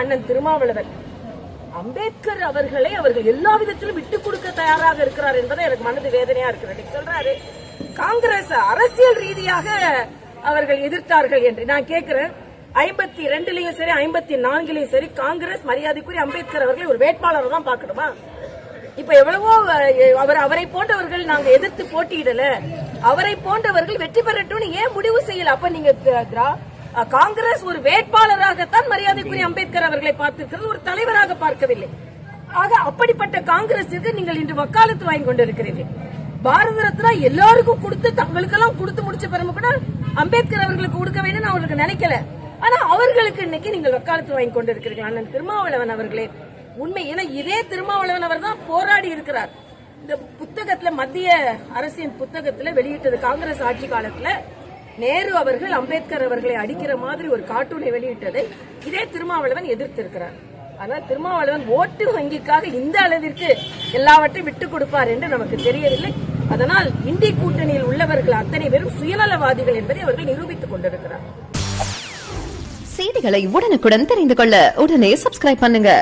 அண்ணன் திருமாவளவன் அம்பேத்கர் அவர்களை அவர்கள் எல்லா விதத்திலும் விட்டுக் கொடுக்க தயாராக இருக்கிறார் என்பதை எனக்கு மனது வேதனையா இருக்கிறது. சொல்றாரு காங்கிரஸ் அரசியல் ரீதியாக அவர்கள் எதிர்த்தார்கள் என்று. நான் கேட்கிறேன், 52லயும் சரி 54லயும் சரி காங்கிரஸ் மரியாதைக்குரிய அம்பேத்கர் அவர்களை ஒரு வேட்பாளர் தான் பாக்கணுமா? இப்ப எவ்வளவோ அவரை போன்றவர்கள் நாங்க எதிர்த்து போட்டியிடல, அவரை போன்றவர்கள் வெற்றி பெறட்டும் ஏன் முடிவு செய்யல? அப்ப நீங்க காங்கிரஸ் ஒரு வேட்பாளராகத்தான் மரியாதைக்குரிய அம்பேத்கர் அவர்களை பார்த்திருக்கிறது, ஒரு தலைவராக பார்க்கவில்லை. ஆக அப்படிப்பட்ட காங்கிரஸுக்கு நீங்கள் இன்று வக்காலத்து வாங்கி கொண்டிருக்கிறீர்கள். பாரத ரத்னா எல்லாருக்கும் கொடுத்து தங்களுக்கெல்லாம் கொடுத்து முடிச்ச பிறகு கூட அம்பேத்கர் அவர்களுக்கு கொடுக்க வேண்டும் அவர்களுக்கு நினைக்கல. ஆனா அவர்களுக்கு இன்னைக்கு நீங்கள் வக்காலத்து வாங்கி கொண்டிருக்கிறீர்கள். அண்ணன் திருமாவளவன் அவர்களே உண்மை, ஏன்னா இதே திருமாவளவன் அவர் தான் போராடி இருக்கிறார். இந்த புத்தகத்துல மத்திய அரசின் புத்தகத்துல வெளியிட்டது காங்கிரஸ் ஆட்சி காலத்துல நேரு அவர்கள் அம்பேத்கர் அவர்களை அடிக்கிற மாதிரி ஒரு கார்ட்டூனை வெளியிட்டதை இதே திருமாவளவன் எதிர்த்திருக்கிறார். ஆனால் திருமாவளவன் ஓட்டு வங்கிக்காக இந்த அளவிற்கு எல்லாவற்றையும் விட்டுக் கொடுப்பார் என்று நமக்கு தெரியவில்லை. அதனால் இந்திய கூட்டணியில் உள்ளவர்கள் அத்தனை பேரும் சுயநலவாதிகள் என்பதை அவர்கள் நிரூபித்துக் கொண்டிருக்கிறார். செய்திகளை உடனுக்குடன் தெரிந்து கொள்ள உடனே சப்ஸ்கிரைப் பண்ணுங்க.